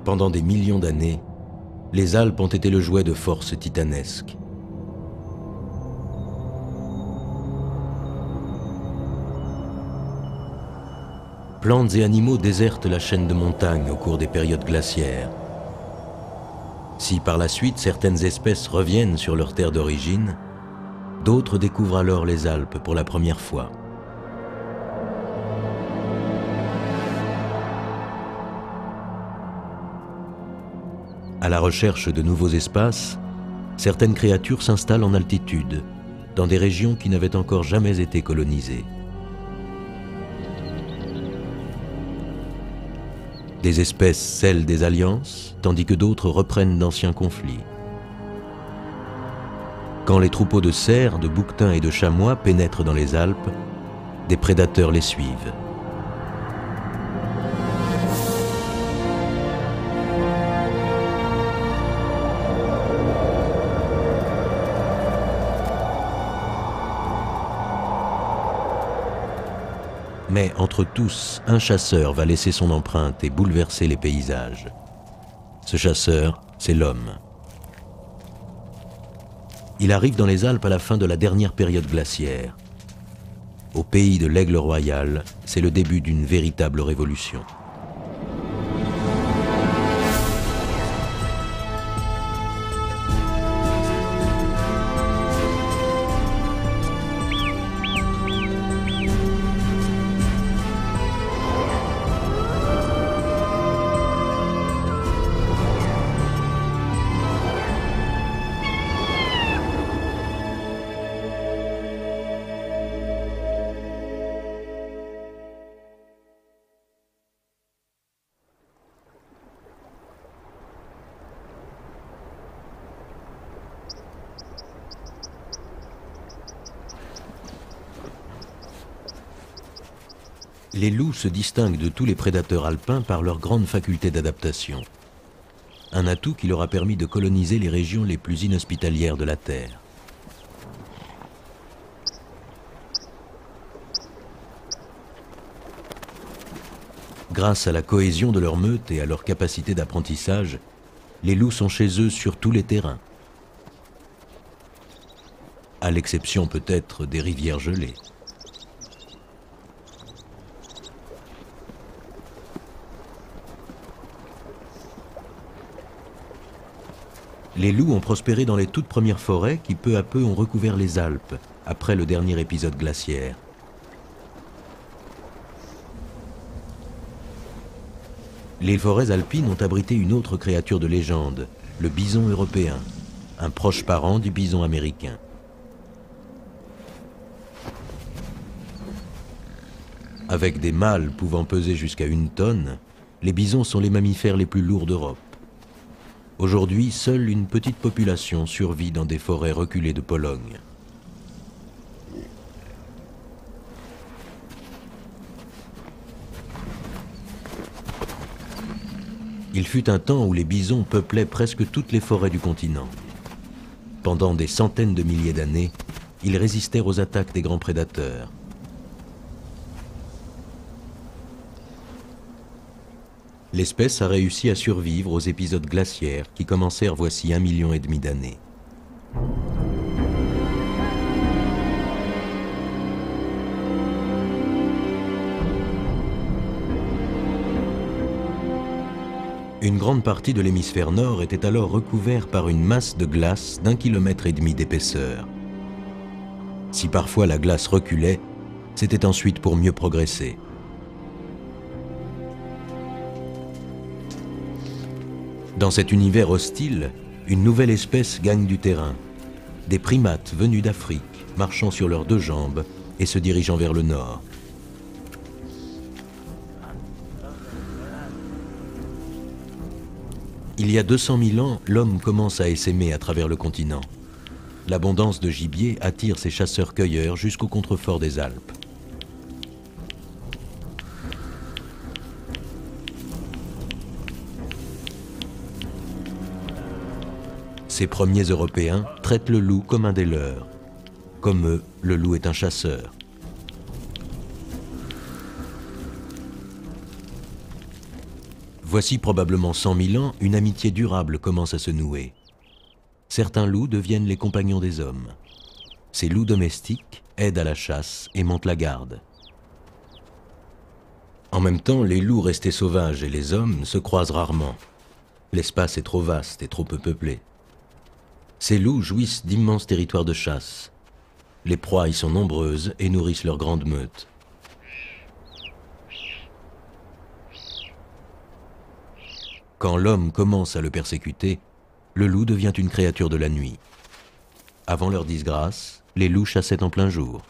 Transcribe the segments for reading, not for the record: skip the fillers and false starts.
Pendant des millions d'années, les Alpes ont été le jouet de forces titanesques. Plantes et animaux désertent la chaîne de montagnes au cours des périodes glaciaires. Si par la suite certaines espèces reviennent sur leur terre d'origine, d'autres découvrent alors les Alpes pour la première fois. À la recherche de nouveaux espaces, certaines créatures s'installent en altitude, dans des régions qui n'avaient encore jamais été colonisées. Des espèces scellent des alliances, tandis que d'autres reprennent d'anciens conflits. Quand les troupeaux de cerfs, de bouquetins et de chamois pénètrent dans les Alpes, des prédateurs les suivent. Mais entre tous, un chasseur va laisser son empreinte et bouleverser les paysages. Ce chasseur, c'est l'homme. Il arrive dans les Alpes à la fin de la dernière période glaciaire. Au pays de l'Aigle royal, c'est le début d'une véritable révolution. Les loups se distinguent de tous les prédateurs alpins par leur grande faculté d'adaptation. Un atout qui leur a permis de coloniser les régions les plus inhospitalières de la Terre. Grâce à la cohésion de leur meute et à leur capacité d'apprentissage, les loups sont chez eux sur tous les terrains. À l'exception peut-être des rivières gelées. Les loups ont prospéré dans les toutes premières forêts qui peu à peu ont recouvert les Alpes après le dernier épisode glaciaire. Les forêts alpines ont abrité une autre créature de légende, le bison européen, un proche parent du bison américain. Avec des mâles pouvant peser jusqu'à 1 tonne, les bisons sont les mammifères les plus lourds d'Europe. Aujourd'hui, seule une petite population survit dans des forêts reculées de Pologne. Il fut un temps où les bisons peuplaient presque toutes les forêts du continent. Pendant des centaines de milliers d'années, ils résistèrent aux attaques des grands prédateurs. L'espèce a réussi à survivre aux épisodes glaciaires qui commencèrent voici 1,5 million d'années. Une grande partie de l'hémisphère nord était alors recouvert par une masse de glace d'1,5 km d'épaisseur. Si parfois la glace reculait, c'était ensuite pour mieux progresser. Dans cet univers hostile, une nouvelle espèce gagne du terrain. Des primates venus d'Afrique, marchant sur leurs 2 jambes et se dirigeant vers le nord. Il y a 200 000 ans, l'homme commence à essaimer à travers le continent. L'abondance de gibier attire ces chasseurs-cueilleurs jusqu'au contrefort des Alpes. Ces premiers Européens traitent le loup comme un des leurs. Comme eux, le loup est un chasseur. Voici probablement 100 000 ans, une amitié durable commence à se nouer. Certains loups deviennent les compagnons des hommes. Ces loups domestiques aident à la chasse et montent la garde. En même temps, les loups restés sauvages et les hommes se croisent rarement. L'espace est trop vaste et trop peu peuplé. Ces loups jouissent d'immenses territoires de chasse. Les proies y sont nombreuses et nourrissent leurs grandes meutes. Quand l'homme commence à le persécuter, le loup devient une créature de la nuit. Avant leur disgrâce, les loups chassaient en plein jour.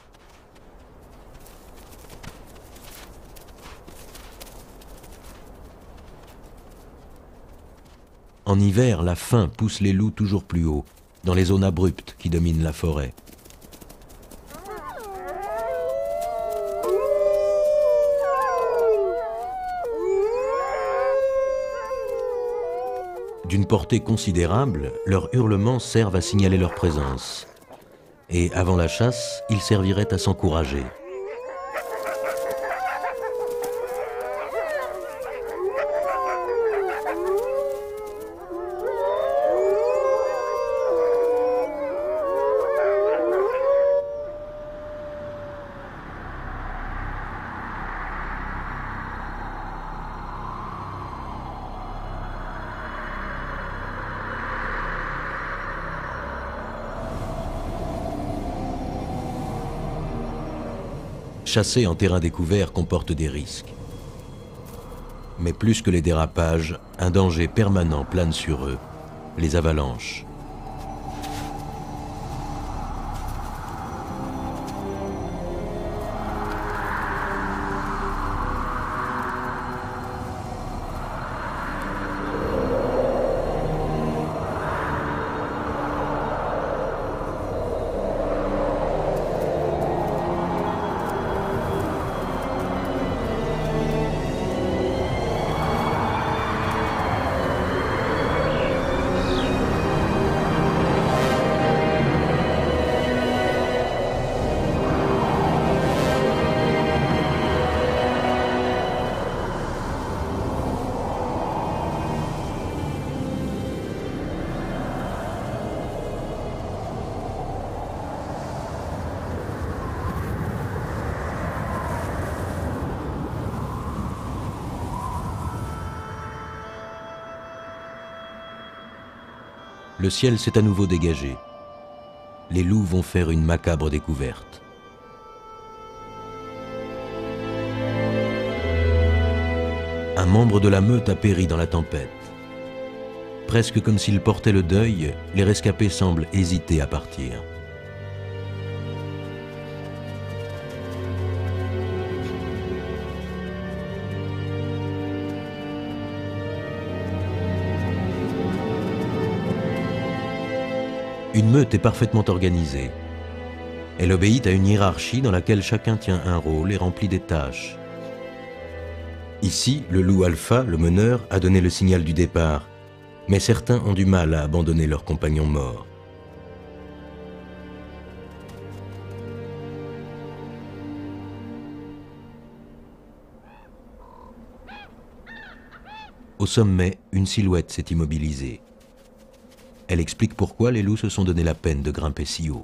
En hiver, la faim pousse les loups toujours plus haut, dans les zones abruptes qui dominent la forêt. D'une portée considérable, leurs hurlements servent à signaler leur présence. Et avant la chasse, ils serviraient à s'encourager. Chasser en terrain découvert comporte des risques. Mais plus que les dérapages, un danger permanent plane sur eux, les avalanches. Le ciel s'est à nouveau dégagé. Les loups vont faire une macabre découverte. Un membre de la meute a péri dans la tempête. Presque comme s'il portait le deuil, les rescapés semblent hésiter à partir. Une meute est parfaitement organisée. Elle obéit à une hiérarchie dans laquelle chacun tient un rôle et remplit des tâches. Ici, le loup alpha, le meneur, a donné le signal du départ, mais certains ont du mal à abandonner leurs compagnons morts. Au sommet, une silhouette s'est immobilisée. Elle explique pourquoi les loups se sont donné la peine de grimper si haut.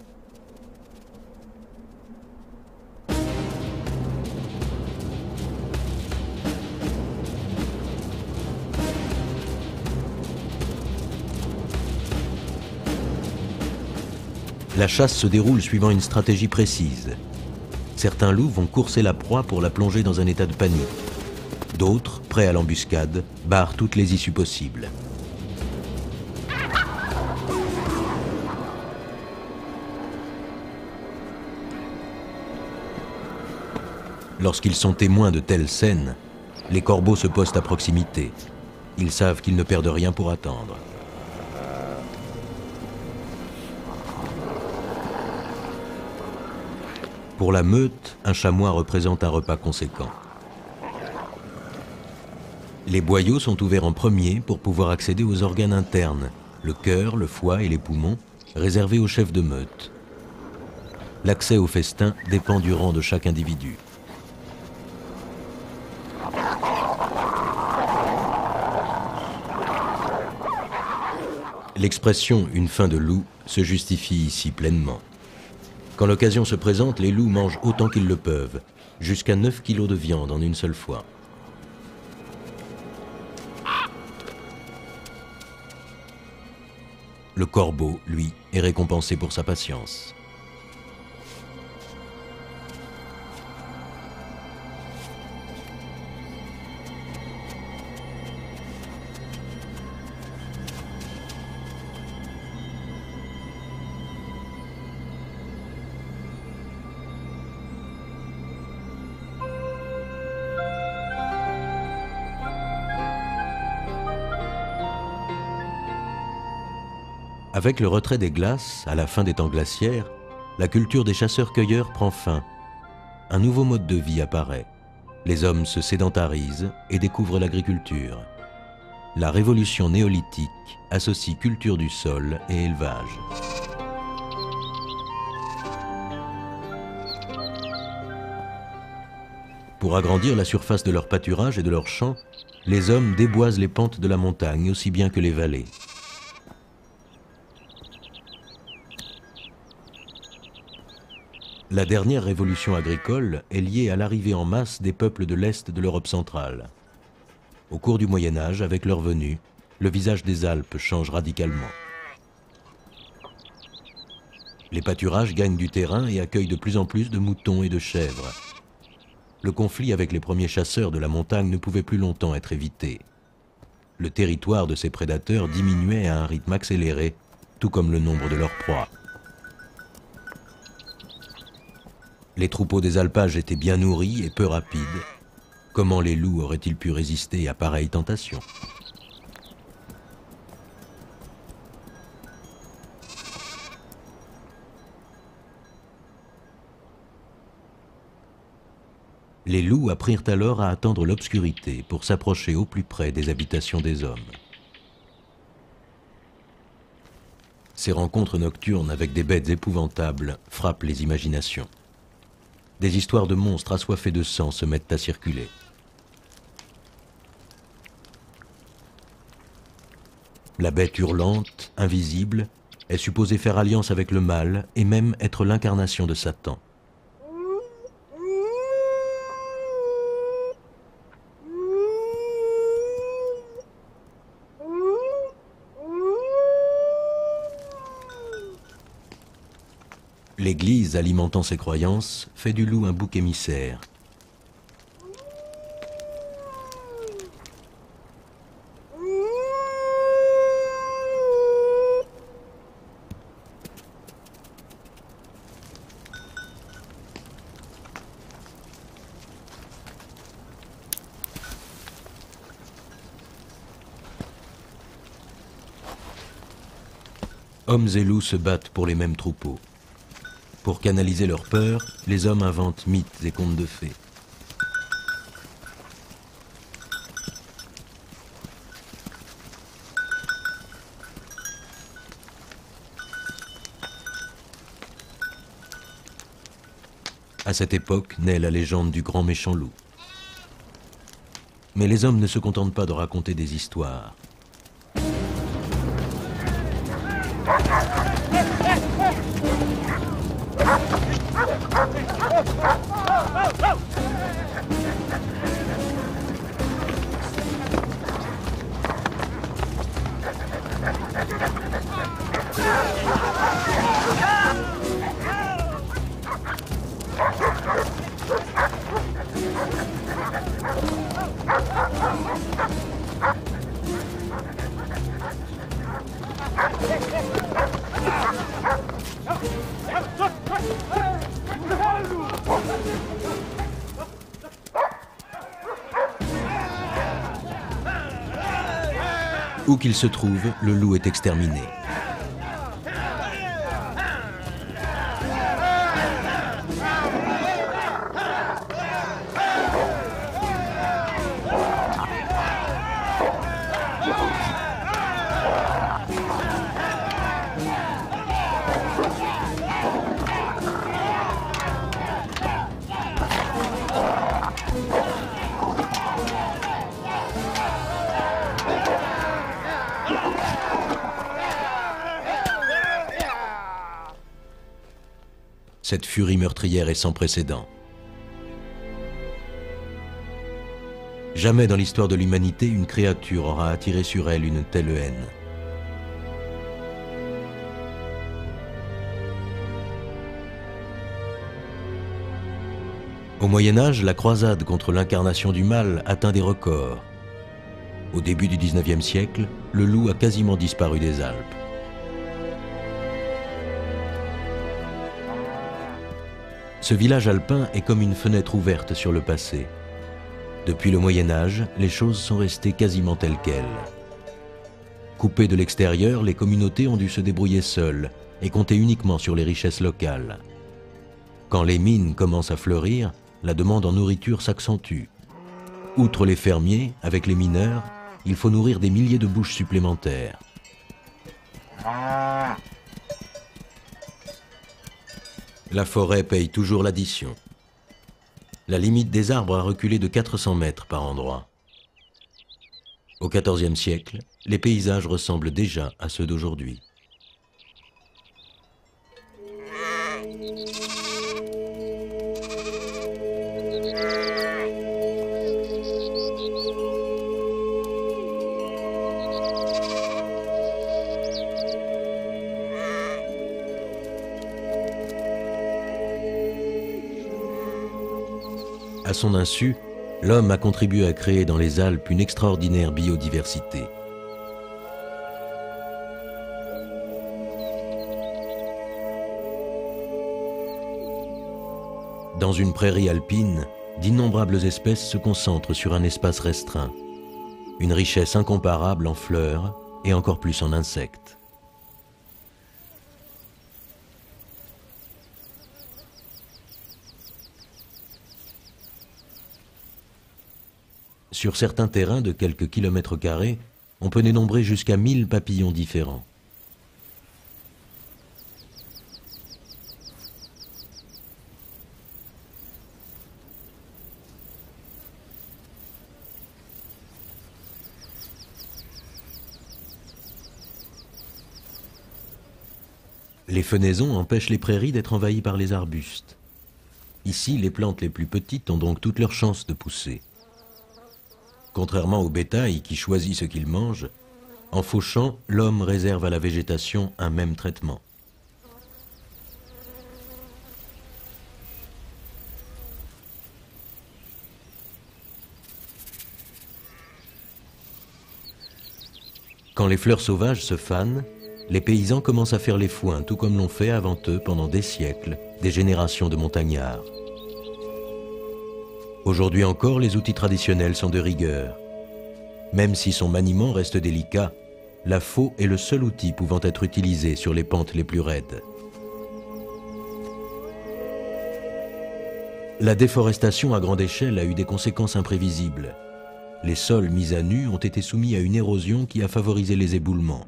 La chasse se déroule suivant une stratégie précise. Certains loups vont courser la proie pour la plonger dans un état de panique. D'autres, prêts à l'embuscade, barrent toutes les issues possibles. Lorsqu'ils sont témoins de telles scènes, les corbeaux se postent à proximité. Ils savent qu'ils ne perdent rien pour attendre. Pour la meute, un chamois représente un repas conséquent. Les boyaux sont ouverts en premier pour pouvoir accéder aux organes internes, le cœur, le foie et les poumons, réservés aux chefs de meute. L'accès au festin dépend du rang de chaque individu. L'expression « une faim de loup » se justifie ici pleinement. Quand l'occasion se présente, les loups mangent autant qu'ils le peuvent, jusqu'à 9 kilos de viande en une seule fois. Le corbeau, lui, est récompensé pour sa patience. Avec le retrait des glaces, à la fin des temps glaciaires, la culture des chasseurs-cueilleurs prend fin. Un nouveau mode de vie apparaît. Les hommes se sédentarisent et découvrent l'agriculture. La révolution néolithique associe culture du sol et élevage. Pour agrandir la surface de leur pâturage et de leurs champs, les hommes déboisent les pentes de la montagne aussi bien que les vallées. La dernière révolution agricole est liée à l'arrivée en masse des peuples de l'Est de l'Europe centrale. Au cours du Moyen Âge, avec leur venue, le visage des Alpes change radicalement. Les pâturages gagnent du terrain et accueillent de plus en plus de moutons et de chèvres. Le conflit avec les premiers chasseurs de la montagne ne pouvait plus longtemps être évité. Le territoire de ces prédateurs diminuait à un rythme accéléré, tout comme le nombre de leurs proies. Les troupeaux des alpages étaient bien nourris et peu rapides. Comment les loups auraient-ils pu résister à pareille tentation ? Les loups apprirent alors à attendre l'obscurité pour s'approcher au plus près des habitations des hommes. Ces rencontres nocturnes avec des bêtes épouvantables frappent les imaginations. Des histoires de monstres assoiffés de sang se mettent à circuler. La bête hurlante, invisible, est supposée faire alliance avec le mal et même être l'incarnation de Satan. L'Église, alimentant ses croyances, fait du loup un bouc émissaire. Hommes et loups se battent pour les mêmes troupeaux. Pour canaliser leur peur, les hommes inventent mythes et contes de fées. À cette époque naît la légende du grand méchant loup. Mais les hommes ne se contentent pas de raconter des histoires. Où qu'il se trouve, le loup est exterminé. Cette furie meurtrière est sans précédent. Jamais dans l'histoire de l'humanité, une créature aura attiré sur elle une telle haine. Au Moyen-Âge, la croisade contre l'incarnation du mal atteint des records. Au début du XIXe siècle, le loup a quasiment disparu des Alpes. Ce village alpin est comme une fenêtre ouverte sur le passé. Depuis le Moyen-Âge, les choses sont restées quasiment telles quelles. Coupées de l'extérieur, les communautés ont dû se débrouiller seules et compter uniquement sur les richesses locales. Quand les mines commencent à fleurir, la demande en nourriture s'accentue. Outre les fermiers, avec les mineurs, il faut nourrir des milliers de bouches supplémentaires. La forêt paye toujours l'addition. La limite des arbres a reculé de 400 mètres par endroit. Au XIVe siècle, les paysages ressemblent déjà à ceux d'aujourd'hui. À son insu, l'homme a contribué à créer dans les Alpes une extraordinaire biodiversité. Dans une prairie alpine, d'innombrables espèces se concentrent sur un espace restreint. Une richesse incomparable en fleurs et encore plus en insectes. Sur certains terrains de quelques kilomètres carrés, on peut dénombrer jusqu'à 1000 papillons différents. Les fenaisons empêchent les prairies d'être envahies par les arbustes. Ici, les plantes les plus petites ont donc toutes leurs chances de pousser. Contrairement au bétail qui choisit ce qu'il mange, en fauchant, l'homme réserve à la végétation un même traitement. Quand les fleurs sauvages se fanent, les paysans commencent à faire les foins, tout comme l'ont fait avant eux pendant des siècles, des générations de montagnards. Aujourd'hui encore, les outils traditionnels sont de rigueur. Même si son maniement reste délicat, la faux est le seul outil pouvant être utilisé sur les pentes les plus raides. La déforestation à grande échelle a eu des conséquences imprévisibles. Les sols mis à nu ont été soumis à une érosion qui a favorisé les éboulements.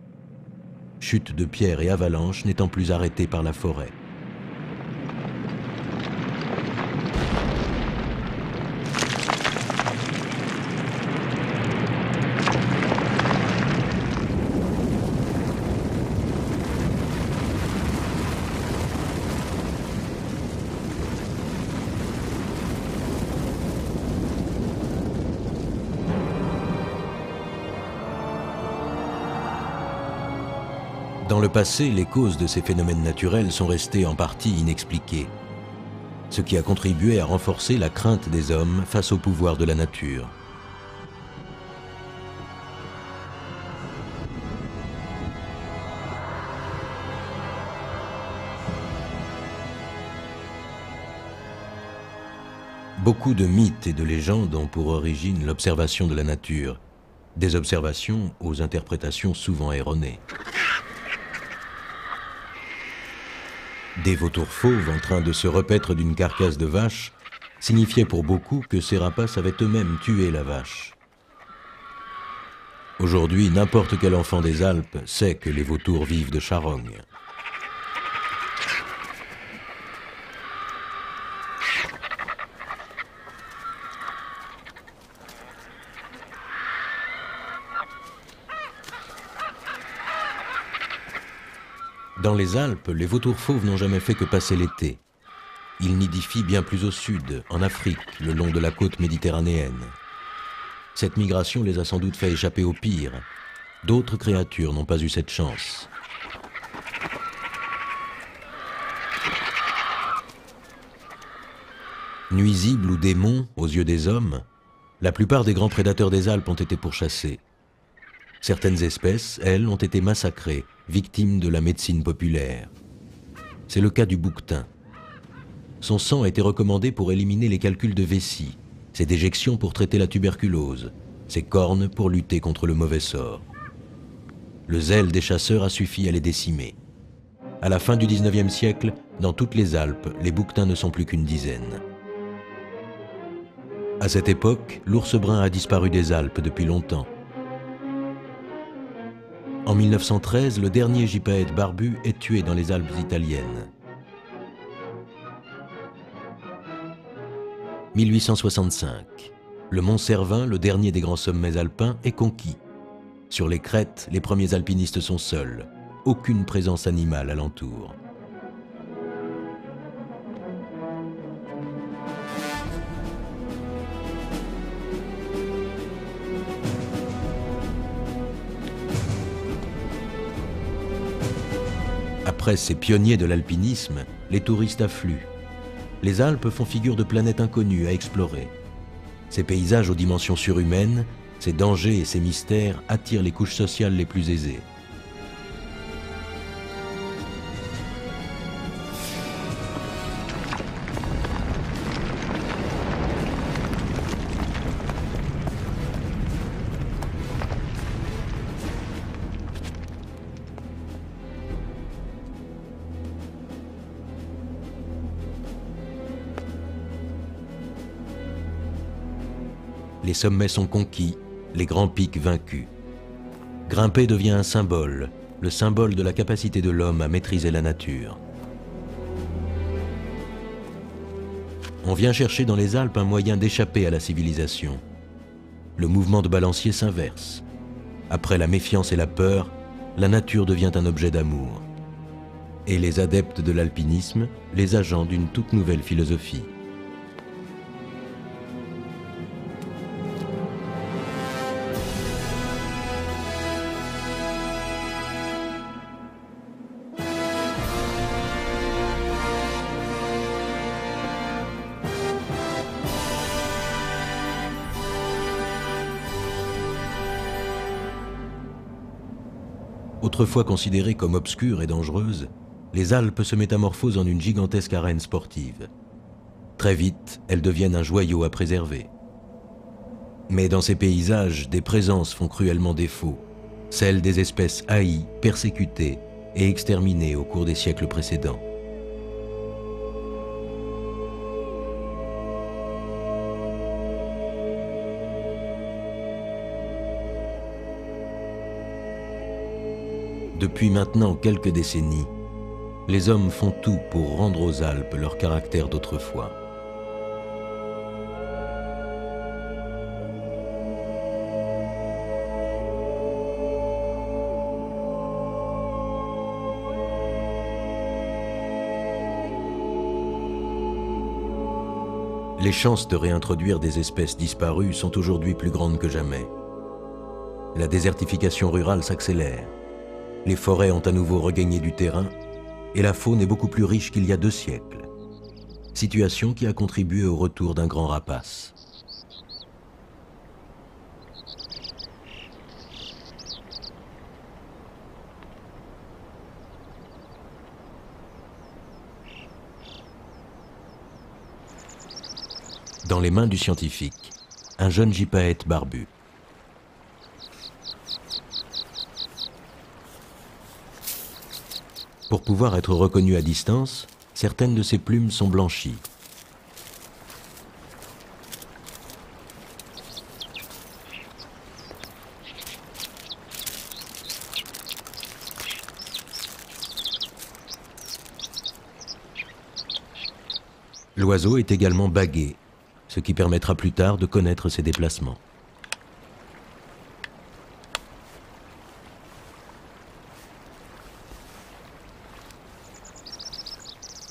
Chutes de pierres et avalanches n'étant plus arrêtées par la forêt. Dans le passé, les causes de ces phénomènes naturels sont restées en partie inexpliquées, ce qui a contribué à renforcer la crainte des hommes face au pouvoir de la nature. Beaucoup de mythes et de légendes ont pour origine l'observation de la nature, des observations aux interprétations souvent erronées. Des vautours fauves en train de se repaître d'une carcasse de vache signifiaient pour beaucoup que ces rapaces avaient eux-mêmes tué la vache. Aujourd'hui, n'importe quel enfant des Alpes sait que les vautours vivent de charognes. Dans les Alpes, les vautours fauves n'ont jamais fait que passer l'été. Il nidifie bien plus au sud, en Afrique, le long de la côte méditerranéenne. Cette migration les a sans doute fait échapper au pire. D'autres créatures n'ont pas eu cette chance. Nuisibles ou démons aux yeux des hommes, la plupart des grands prédateurs des Alpes ont été pourchassés. Certaines espèces, elles, ont été massacrées, victimes de la médecine populaire. C'est le cas du bouquetin. Son sang a été recommandé pour éliminer les calculs de vessie, ses déjections pour traiter la tuberculose, ses cornes pour lutter contre le mauvais sort. Le zèle des chasseurs a suffi à les décimer. À la fin du XIXe siècle, dans toutes les Alpes, les bouquetins ne sont plus qu'une dizaine. À cette époque, l'ours brun a disparu des Alpes depuis longtemps. En 1913, le dernier gypaète barbu est tué dans les Alpes italiennes. 1865. Le mont Cervin, le dernier des grands sommets alpins, est conquis. Sur les crêtes, les premiers alpinistes sont seuls. Aucune présence animale alentour. Après ces pionniers de l'alpinisme, les touristes affluent. Les Alpes font figure de planète inconnue à explorer. Ces paysages aux dimensions surhumaines, ces dangers et ces mystères attirent les couches sociales les plus aisées. Les sommets sont conquis, les grands pics vaincus. Grimper devient un symbole, le symbole de la capacité de l'homme à maîtriser la nature. On vient chercher dans les Alpes un moyen d'échapper à la civilisation. Le mouvement de balancier s'inverse. Après la méfiance et la peur, la nature devient un objet d'amour. Et les adeptes de l'alpinisme, les agents d'une toute nouvelle philosophie. Autrefois considérées comme obscures et dangereuses, les Alpes se métamorphosent en une gigantesque arène sportive. Très vite, elles deviennent un joyau à préserver. Mais dans ces paysages, des présences font cruellement défaut, celles des espèces haïes, persécutées et exterminées au cours des siècles précédents. Depuis maintenant quelques décennies, les hommes font tout pour rendre aux Alpes leur caractère d'autrefois. Les chances de réintroduire des espèces disparues sont aujourd'hui plus grandes que jamais. La désertification rurale s'accélère. Les forêts ont à nouveau regagné du terrain et la faune est beaucoup plus riche qu'il y a 2 siècles. Situation qui a contribué au retour d'un grand rapace. Dans les mains du scientifique, un jeune gypaète barbu. Pour pouvoir être reconnu à distance, certaines de ses plumes sont blanchies. L'oiseau est également bagué, ce qui permettra plus tard de connaître ses déplacements.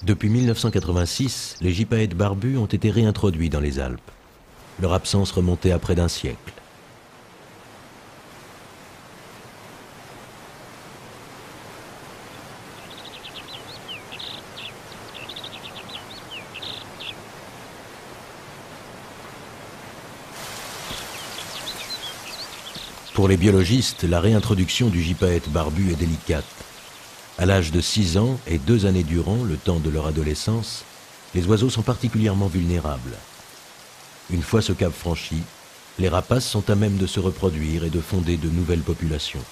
Depuis 1986, les gypaètes barbus ont été réintroduits dans les Alpes. Leur absence remontait à près d'un siècle. Pour les biologistes, la réintroduction du gypaète barbu est délicate. À l'âge de 6 ans et 2 années durant, le temps de leur adolescence, les oiseaux sont particulièrement vulnérables. Une fois ce cap franchi, les rapaces sont à même de se reproduire et de fonder de nouvelles populations.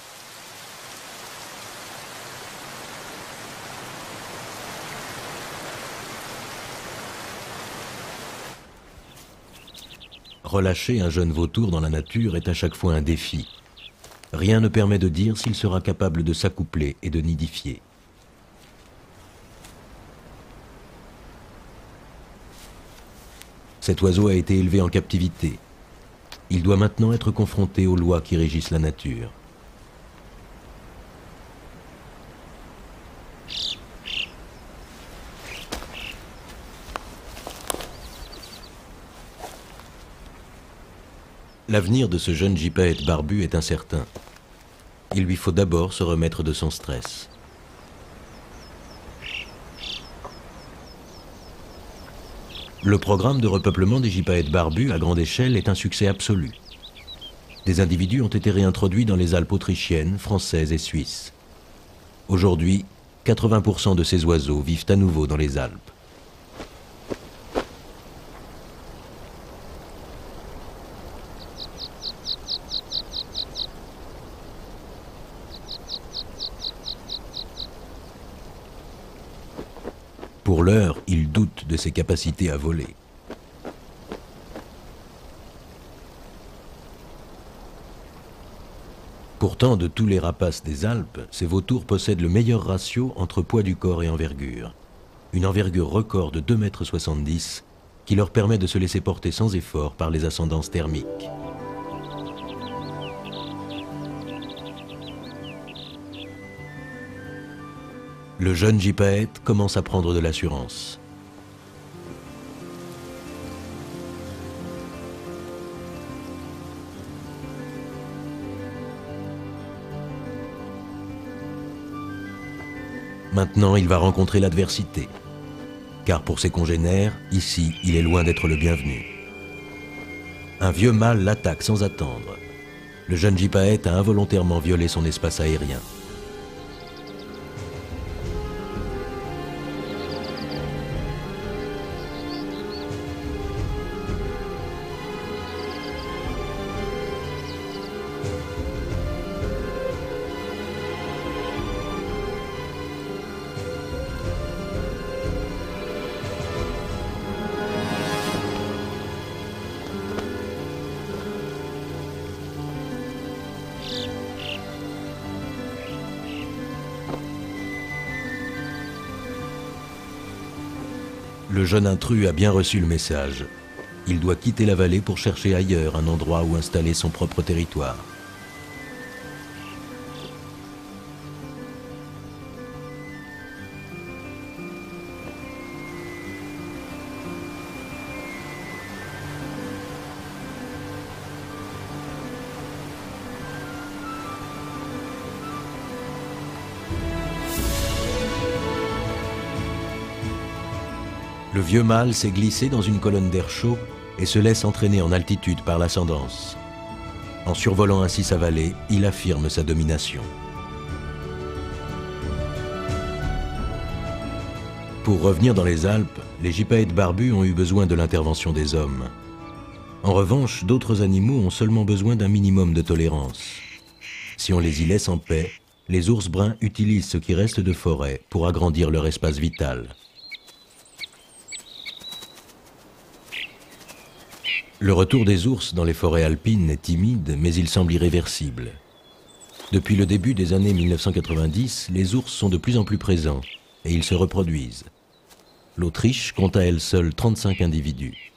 Relâcher un jeune vautour dans la nature est à chaque fois un défi. Rien ne permet de dire s'il sera capable de s'accoupler et de nidifier. Cet oiseau a été élevé en captivité. Il doit maintenant être confronté aux lois qui régissent la nature. L'avenir de ce jeune gypaète barbu est incertain. Il lui faut d'abord se remettre de son stress. Le programme de repeuplement des gypaètes barbus à grande échelle est un succès absolu. Des individus ont été réintroduits dans les Alpes autrichiennes, françaises et suisses. Aujourd'hui, 80% de ces oiseaux vivent à nouveau dans les Alpes. Pour l'heure, il doute de ses capacités à voler. Pourtant, de tous les rapaces des Alpes, ces vautours possèdent le meilleur ratio entre poids du corps et envergure. Une envergure record de 2,70 m qui leur permet de se laisser porter sans effort par les ascendances thermiques. Le jeune gypaète commence à prendre de l'assurance. Maintenant, il va rencontrer l'adversité. Car pour ses congénères, ici, il est loin d'être le bienvenu. Un vieux mâle l'attaque sans attendre. Le jeune gypaète a involontairement violé son espace aérien. Le jeune intrus a bien reçu le message. Il doit quitter la vallée pour chercher ailleurs un endroit où installer son propre territoire. Le vieux mâle s'est glissé dans une colonne d'air chaud et se laisse entraîner en altitude par l'ascendance. En survolant ainsi sa vallée, il affirme sa domination. Pour revenir dans les Alpes, les gypaètes barbus ont eu besoin de l'intervention des hommes. En revanche, d'autres animaux ont seulement besoin d'un minimum de tolérance. Si on les y laisse en paix, les ours bruns utilisent ce qui reste de forêt pour agrandir leur espace vital. Le retour des ours dans les forêts alpines est timide, mais il semble irréversible. Depuis le début des années 1990, les ours sont de plus en plus présents et ils se reproduisent. L'Autriche compte à elle seule 35 individus.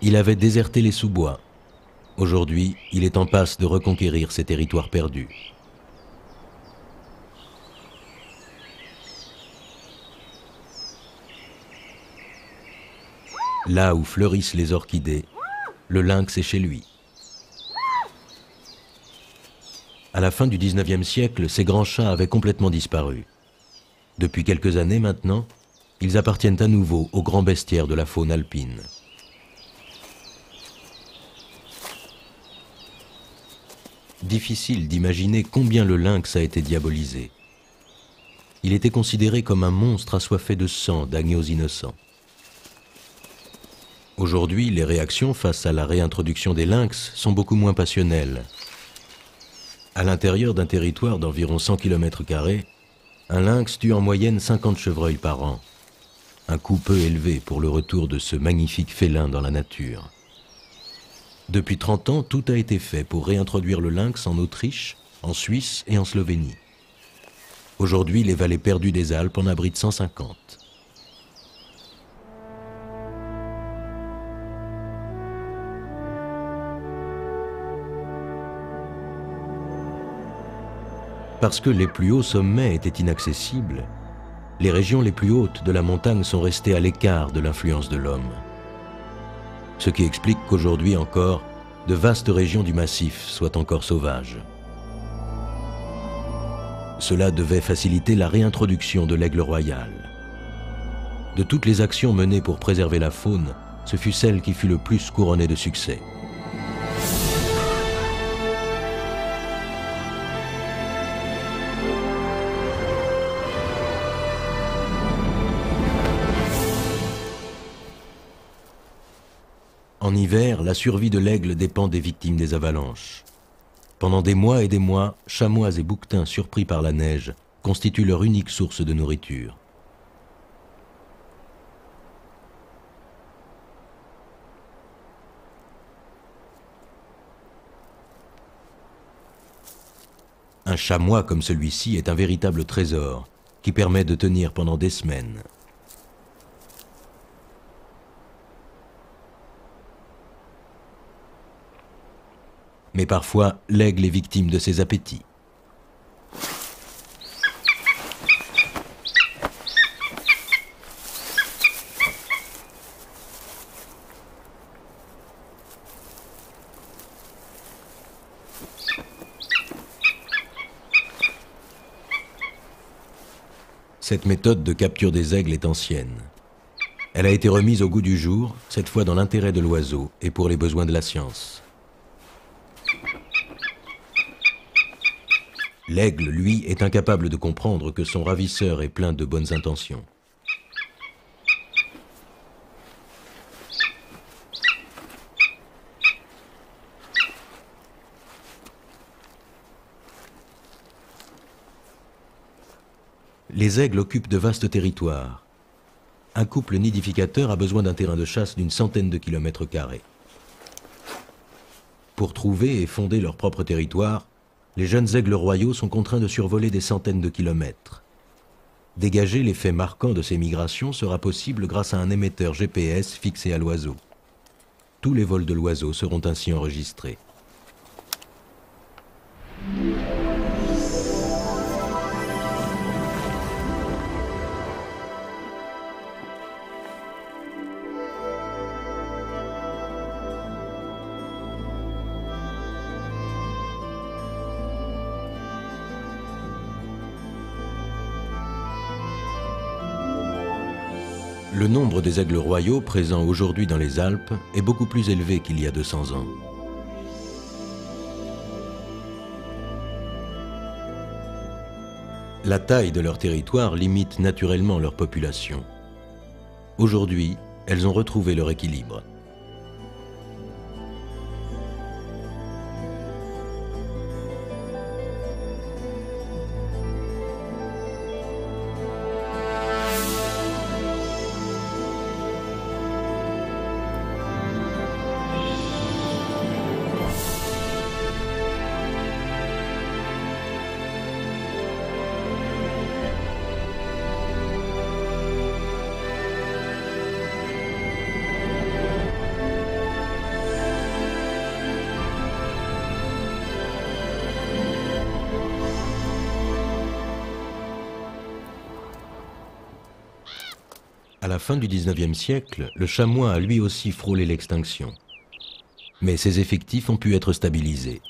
Il avait déserté les sous-bois. Aujourd'hui, il est en passe de reconquérir ses territoires perdus. Là où fleurissent les orchidées, le lynx est chez lui. À la fin du XIXe siècle, ces grands chats avaient complètement disparu. Depuis quelques années maintenant, ils appartiennent à nouveau aux grands bestiaires de la faune alpine. Difficile d'imaginer combien le lynx a été diabolisé. Il était considéré comme un monstre assoiffé de sang d'agneaux innocents. Aujourd'hui, les réactions face à la réintroduction des lynx sont beaucoup moins passionnelles. À l'intérieur d'un territoire d'environ 100 km², un lynx tue en moyenne 50 chevreuils par an. Un coût peu élevé pour le retour de ce magnifique félin dans la nature. Depuis 30 ans, tout a été fait pour réintroduire le lynx en Autriche, en Suisse et en Slovénie. Aujourd'hui, les vallées perdues des Alpes en abritent 150. Parce que les plus hauts sommets étaient inaccessibles, les régions les plus hautes de la montagne sont restées à l'écart de l'influence de l'homme. Ce qui explique qu'aujourd'hui encore, de vastes régions du massif soient encore sauvages. Cela devait faciliter la réintroduction de l'aigle royal. De toutes les actions menées pour préserver la faune, ce fut celle qui fut le plus couronnée de succès. En hiver, la survie de l'aigle dépend des victimes des avalanches. Pendant des mois et des mois, chamois et bouquetins surpris par la neige constituent leur unique source de nourriture. Un chamois comme celui-ci est un véritable trésor qui permet de tenir pendant des semaines. Mais parfois, l'aigle est victime de ses appétits. Cette méthode de capture des aigles est ancienne. Elle a été remise au goût du jour, cette fois dans l'intérêt de l'oiseau et pour les besoins de la science. L'aigle, lui, est incapable de comprendre que son ravisseur est plein de bonnes intentions. Les aigles occupent de vastes territoires. Un couple nidificateur a besoin d'un terrain de chasse d'une centaine de kilomètres carrés. Pour trouver et fonder leur propre territoire, les jeunes aigles royaux sont contraints de survoler des centaines de kilomètres. Dégager l'effet marquant de ces migrations sera possible grâce à un émetteur GPS fixé à l'oiseau. Tous les vols de l'oiseau seront ainsi enregistrés. Le nombre des aigles royaux présents aujourd'hui dans les Alpes est beaucoup plus élevé qu'il y a 200 ans. La taille de leur territoire limite naturellement leur population. Aujourd'hui, elles ont retrouvé leur équilibre. À la fin du XIXe siècle, le chamois a lui aussi frôlé l'extinction. Mais ses effectifs ont pu être stabilisés.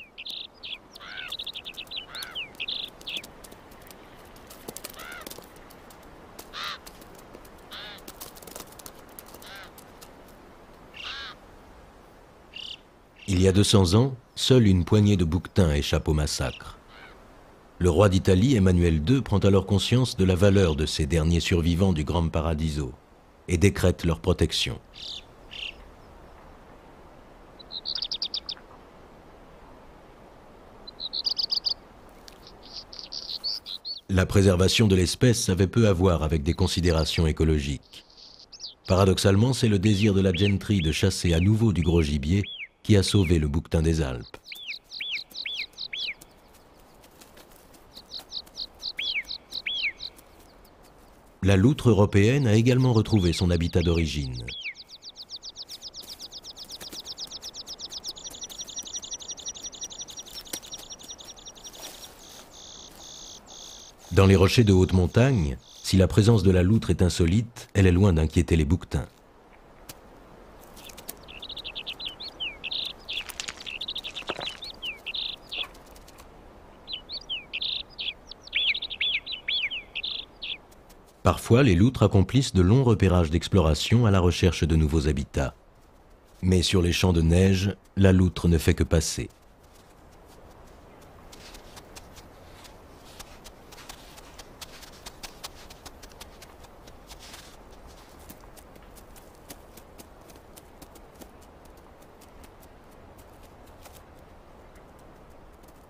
Il y a 200 ans, seule une poignée de bouquetins échappe au massacre. Le roi d'Italie, Emmanuel II, prend alors conscience de la valeur de ces derniers survivants du Grand Paradiso et décrète leur protection. La préservation de l'espèce avait peu à voir avec des considérations écologiques. Paradoxalement, c'est le désir de la gentry de chasser à nouveau du gros gibier qui a sauvé le bouquetin des Alpes. La loutre européenne a également retrouvé son habitat d'origine. Dans les rochers de haute montagne, si la présence de la loutre est insolite, elle est loin d'inquiéter les bouquetins. Parfois, les loutres accomplissent de longs repérages d'exploration à la recherche de nouveaux habitats. Mais sur les champs de neige, la loutre ne fait que passer.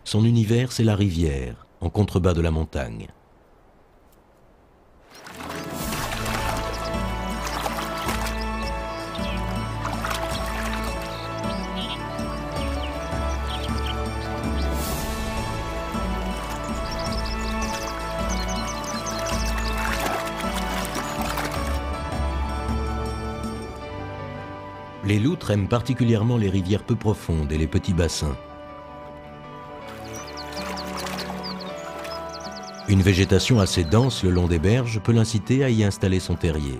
Son univers, c'est la rivière, en contrebas de la montagne. Les loutres aiment particulièrement les rivières peu profondes et les petits bassins. Une végétation assez dense le long des berges peut l'inciter à y installer son terrier.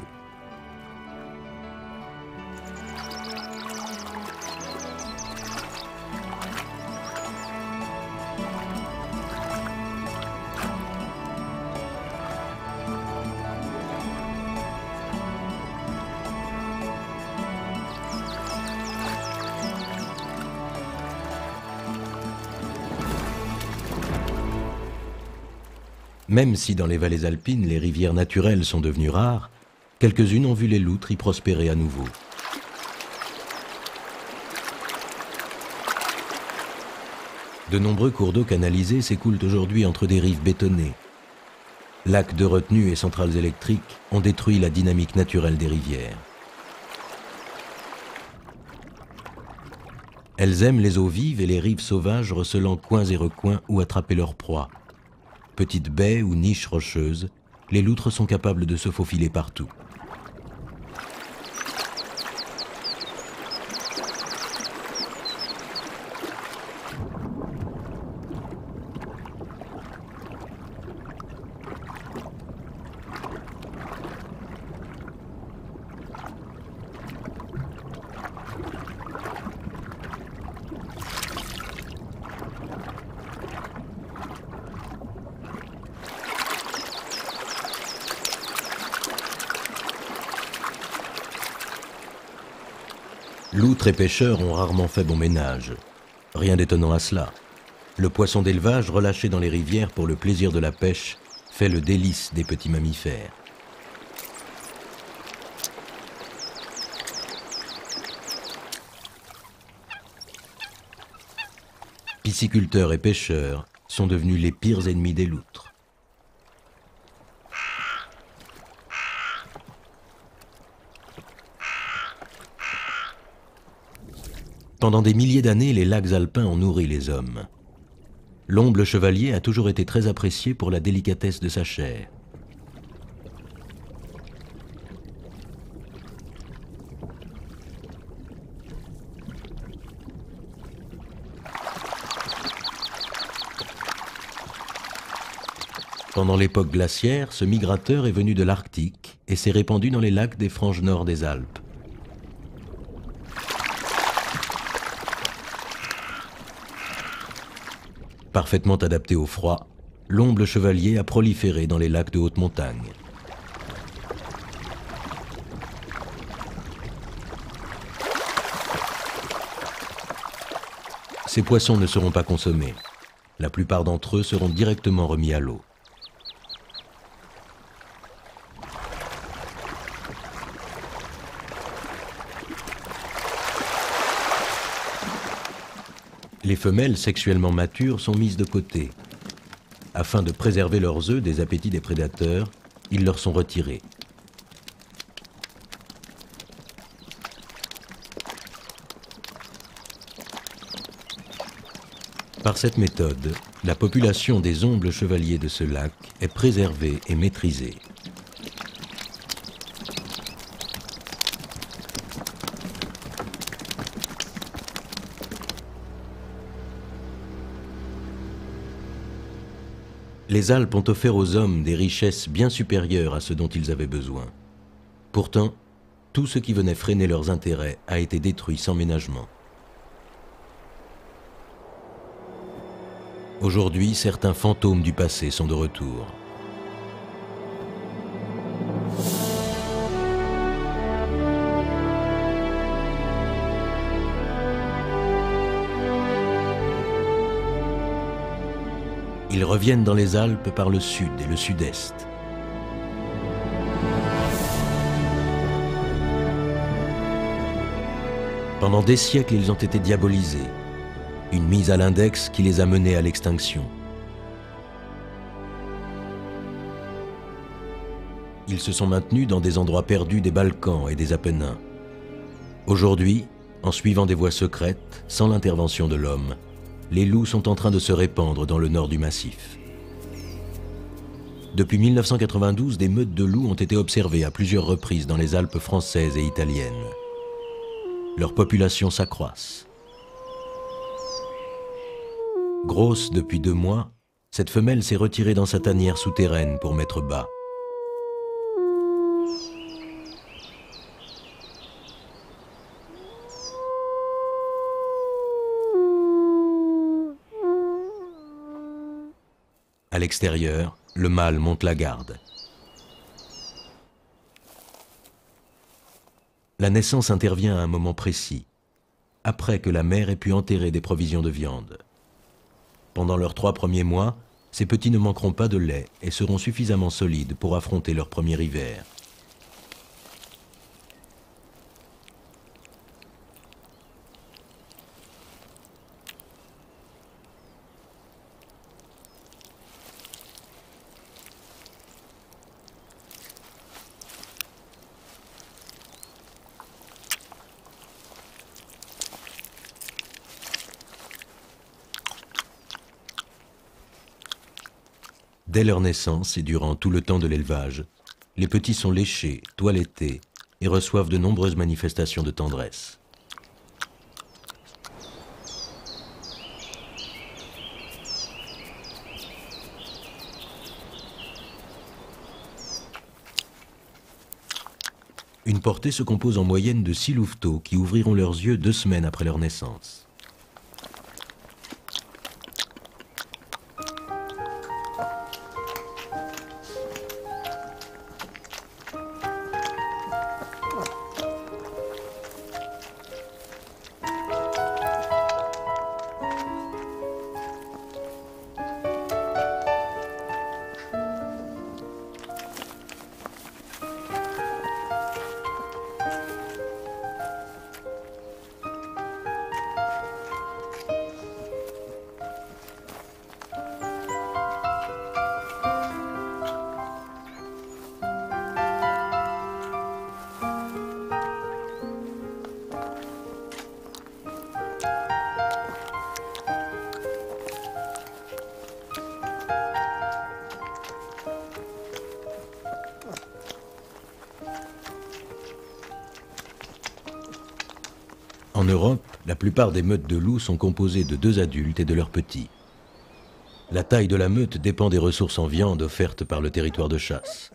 Même si dans les vallées alpines, les rivières naturelles sont devenues rares, quelques-unes ont vu les loutres y prospérer à nouveau. De nombreux cours d'eau canalisés s'écoulent aujourd'hui entre des rives bétonnées. Lacs de retenue et centrales électriques ont détruit la dynamique naturelle des rivières. Elles aiment les eaux vives et les rives sauvages recelant coins et recoins où attraper leur proie. Petites baies ou niches rocheuses, les loutres sont capables de se faufiler partout. Loutres et pêcheurs ont rarement fait bon ménage. Rien d'étonnant à cela. Le poisson d'élevage relâché dans les rivières pour le plaisir de la pêche fait le délice des petits mammifères. Pisciculteurs et pêcheurs sont devenus les pires ennemis des loutres. Pendant des milliers d'années, les lacs alpins ont nourri les hommes. L'omble chevalier a toujours été très apprécié pour la délicatesse de sa chair. Pendant l'époque glaciaire, ce migrateur est venu de l'Arctique et s'est répandue dans les lacs des franges nord des Alpes. Parfaitement adapté au froid, l'omble chevalier a proliféré dans les lacs de haute montagne. Ces poissons ne seront pas consommés. La plupart d'entre eux seront directement remis à l'eau. Les femelles sexuellement matures sont mises de côté. Afin de préserver leurs œufs des appétits des prédateurs, ils leur sont retirés. Par cette méthode, la population des ombles chevaliers de ce lac est préservée et maîtrisée. Les Alpes ont offert aux hommes des richesses bien supérieures à ce dont ils avaient besoin. Pourtant, tout ce qui venait freiner leurs intérêts a été détruit sans ménagement. Aujourd'hui, certains fantômes du passé sont de retour. Ils reviennent dans les Alpes par le sud et le sud-est. Pendant des siècles, ils ont été diabolisés. Une mise à l'index qui les a menés à l'extinction. Ils se sont maintenus dans des endroits perdus des Balkans et des Apennins. Aujourd'hui, en suivant des voies secrètes, sans l'intervention de l'homme, les loups sont en train de se répandre dans le nord du massif. Depuis 1992, des meutes de loups ont été observées à plusieurs reprises dans les Alpes françaises et italiennes. Leur population s'accroisse. Grosse depuis 2 mois, cette femelle s'est retirée dans sa tanière souterraine pour mettre bas. À l'extérieur, le mâle monte la garde. La naissance intervient à un moment précis, après que la mère ait pu enterrer des provisions de viande. Pendant leurs 3 premiers mois, ces petits ne manqueront pas de lait et seront suffisamment solides pour affronter leur premier hiver. Dès leur naissance et durant tout le temps de l'élevage, les petits sont léchés, toilettés et reçoivent de nombreuses manifestations de tendresse. Une portée se compose en moyenne de 6 louveteaux qui ouvriront leurs yeux 2 semaines après leur naissance. En Europe, la plupart des meutes de loups sont composées de 2 adultes et de leurs petits. La taille de la meute dépend des ressources en viande offertes par le territoire de chasse.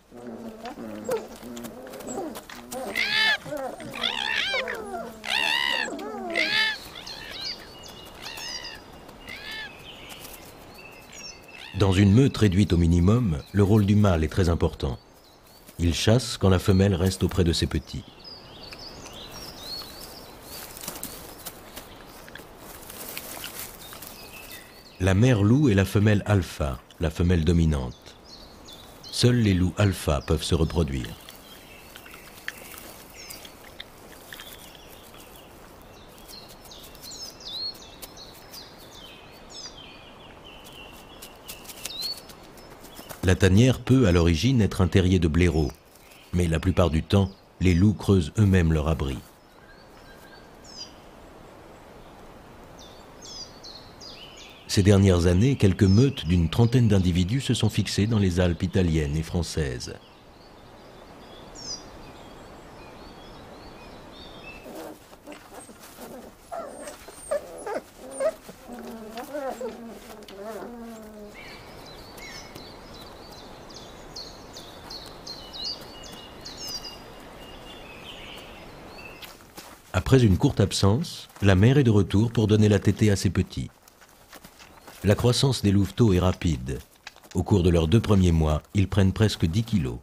Dans une meute réduite au minimum, le rôle du mâle est très important. Il chasse quand la femelle reste auprès de ses petits. La mère loup est la femelle alpha, la femelle dominante. Seuls les loups alpha peuvent se reproduire. La tanière peut, à l'origine, être un terrier de blaireaux, mais la plupart du temps, les loups creusent eux-mêmes leur abri. Ces dernières années, quelques meutes d'une trentaine d'individus se sont fixées dans les Alpes italiennes et françaises. Après une courte absence, la mère est de retour pour donner la tétée à ses petits. La croissance des louveteaux est rapide. Au cours de leurs 2 premiers mois, ils prennent presque 10 kilos.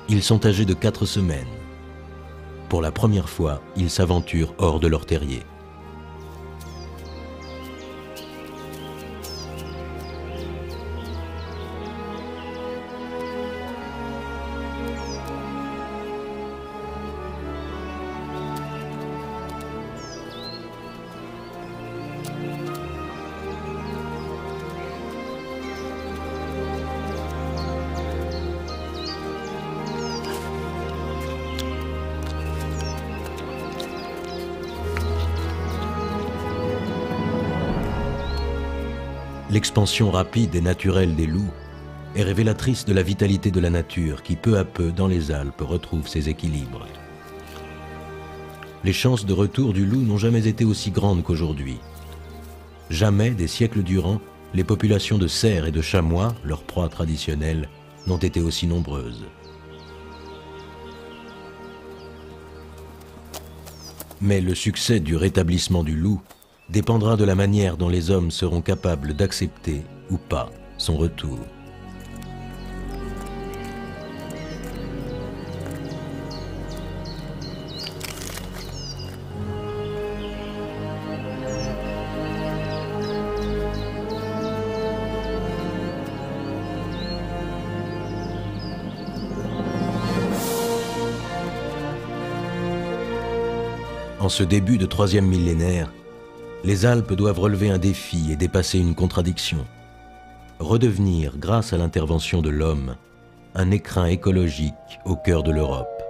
Ils sont âgés de 4 semaines. Pour la première fois, ils s'aventurent hors de leur terrier. L'expansion rapide et naturelle des loups est révélatrice de la vitalité de la nature qui, peu à peu, dans les Alpes, retrouve ses équilibres. Les chances de retour du loup n'ont jamais été aussi grandes qu'aujourd'hui. Jamais, des siècles durant, les populations de cerfs et de chamois, leur proie traditionnelle, n'ont été aussi nombreuses. Mais le succès du rétablissement du loup dépendra de la manière dont les hommes seront capables d'accepter ou pas son retour. En ce début de 3e millénaire, les Alpes doivent relever un défi et dépasser une contradiction. Redevenir, grâce à l'intervention de l'homme, un écrin écologique au cœur de l'Europe.